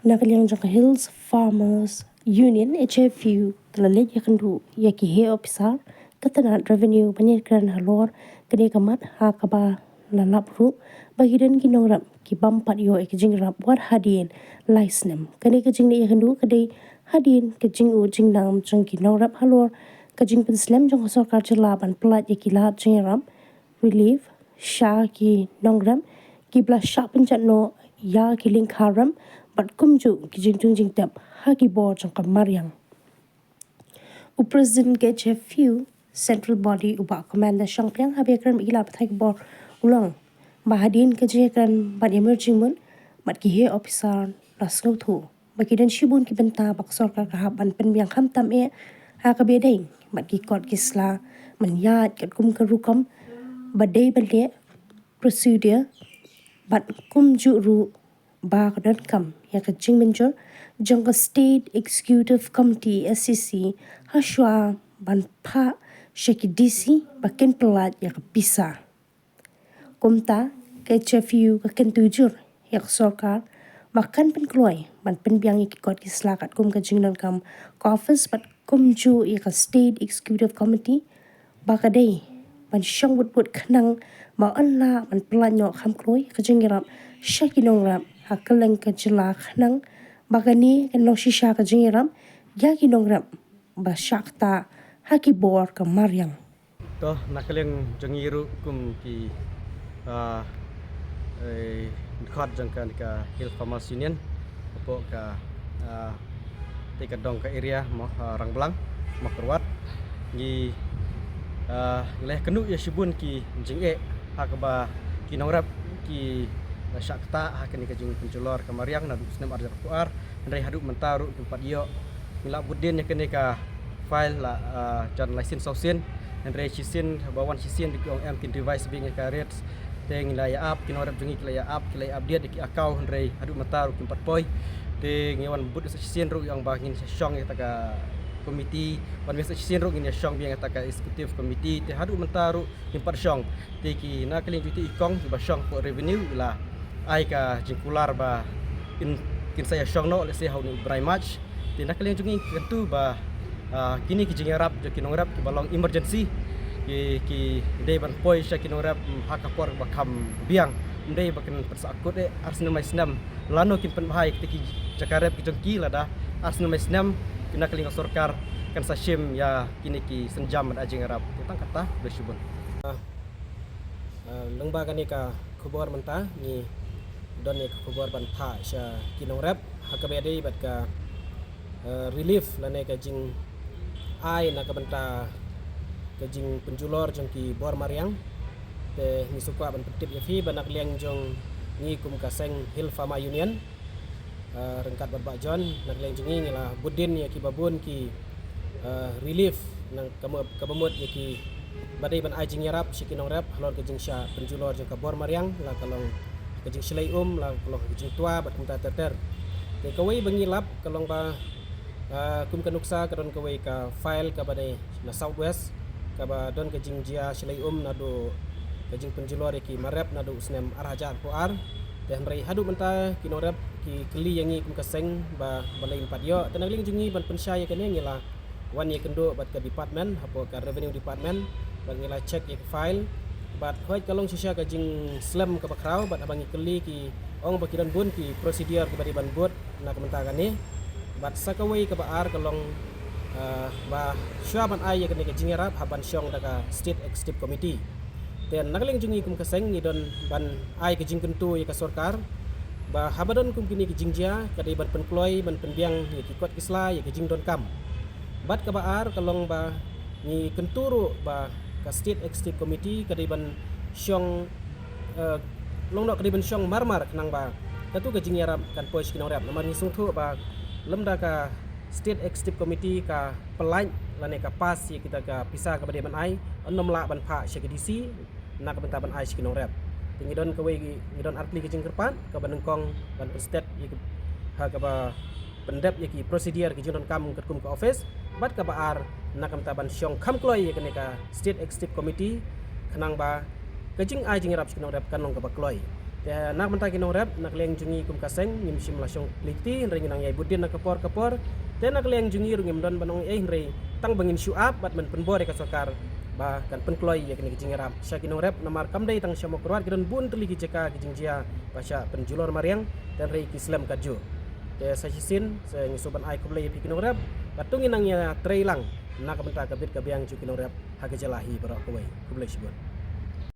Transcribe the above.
Nakaliang jang Hills Farmers Union HFU telalit yakandu yaki he officer katanat revenue banyakran halor kene kamat ha kaba lalapru bagidan kinongrap ki bampat yo ekjing rap war hadien license kene kejing ne yakandu kade hadien kejing u jing nam jang kinongrap halor kejing penslam jang sarkar jelaban pelat yaki lat jing rap relief sha ki nongram ki bla sha penjat no ya ki link haram bat kumju ki jing tap hagi board jang kamariang u president ke few central body uba commander shangpyang habekran ila pathai board ulang bahadin ke jekan bat emerging mun bat ki he officer lasngu thu bakidan shibun ki benta bak sarkar ka haban penbiang kham tam e ha ka bedeng bat ki court kisla man yat kat kum ka rukam badai bale procedure bat kumju ru ba kadan kam ya ka jing menjor jang state executive committee SCC hashwa ban pha sheki DC bakin pelat ya ka pisa kumta ke chefiu ka ken tujur ya ka sarkar makan pen kloy ban pen biang ki kot ki slakat kum ka jing nan kam ka office bat kumju ya ka state executive committee ba ka dei ban shang wut khnang ma anla ban pelanyo kham kloy ka jing rap shaki nongrap hakaleng ka jila khnang bagani kan no shisha ka jing rap ya ki nongrap ba shakta haki bor ka mariang to nakaleng jangiru kum ki khot jang kan ka Hill Farmers Union apo ka tika dong ka area mo Rangbelang mo Kerwat ni leh kenu ya shibun ki jing e hakaba ki nongrap ki syakta hakan ni kajing penculor kamariang na senam arja puar ndai haduk mentaru tempat yo mila budin yakene ka file la jan license sosin ndai chisin bawan chisin di om kin device bing ka rates teng la ya app kinorap jungi la ya app update di account ndai haduk mentaru tempat poi teng yawan bud chisin ru yang bangin syong ya taka komiti wan mesa chisin ru ngin syong bing taka executive committee te haduk mentaru tempat syong te ki na kelin juti ikong ba syong for revenue la ai ka jingkular ba kin saya syong no let's say how ni brai match tin nak kalian jungi kentu ba kini ki jingarap je kinongrap ki balong emergency ki dei ban poi sha kinongrap hakapor ba kam biang dei ba ken persakut e arsenal mai snam lano kin pen bahai ki jakarep ki jongki lada arsenal mai snam kina kalian sarkar kan sashim ya kini ki senjam ad jingarap tentang kata bersyubun lengba kan ni ka khubor menta ni don ni khubor ban pha sha kinongrap hakabedi bat ka relief lane ka jing ai na ka benta ka jing penjulor jong ki bor mariang te ni suka ban petip ya fi banak liang jong ni kum ka seng Hill Farmer Union rengkat barbak jon nak liang jong ni la budin ya ki babun ki relief nang kabamut ya ki badai ban ai jing yarap si kinongrap halor ka jing sha penjulor jong ka bor mariang la kalong kajing silai la kalau kajing tua bat kumta terter te kawai bangilap kalong ba kum kanuksa kadon kawai ka file ka badai na southwest ka ba don kajing jia silai na do kajing penjulor ki marep na do snem arhajar puar te hanrai hadu menta kinorep ki keli yangi kum kaseng ba balai empat yo tenagling jungi ban pensyaya kene ngila wan ye kendo bat ka department apo ka revenue department bangila check ye file bat hoi kalong sisya ka jing slam ka bakraw bat abangi keli ki ong bakidan bun ki prosedur ki bari ban bot na kamentagan ni bat sakawai ka baar kalong ba syaban ay ka ni ka jingerap haban syong daga state executive committee ten nagaling jungi kum kaseng ni don ban ay ka jing kentu ya ka sarkar ba habadon kum kini ki jingjia ka dei ban penploy ban penbiang ni ki kot isla ya ki jing don kam bat ka baar kalong ba ni kenturu ba ka state executive committee kadai ban syong long nok kadai ban syong marmar kenang ba katu ka jing yarap kan pois kinang rap naman ngisung thu ba lemda ka state executive committee ka pelain lane ka pas ya kita ka pisah ka badai ban ai onom la ban pha syek DC na ka benta ban ai kinang rap tingidon ka wei ngidon artli ka jing kerpan ka banengkong ban state ya ha ka ba pendep ya ki prosedur ki jing don kam kum ka office bat ka baar nakam taban syong kham kloy ka state executive committee khanang ba kajing ai jing rap skinong rap kanong ka ba kloy te nak mentah kinong rep nak leng jungi kum kaseng ngim sim langsung liti ring nang yai budin nak kapor te nak leng jungi rungim don banong ring tang bangin syuap bat men penbor ka sokar ba kan penkloy ya kini kijing ram sya kinong rep namar kamdai tang syamo kurwat kidon bun teli kijeka kijing jia pasya penjulor mariang dan rei kislam kaju te sasisin se ngisuban ai kublai pi kinong rep batungin nang ya treilang nak mentah kabit kabiang ju kinong rep hagejalahi barak kubai kublai sibun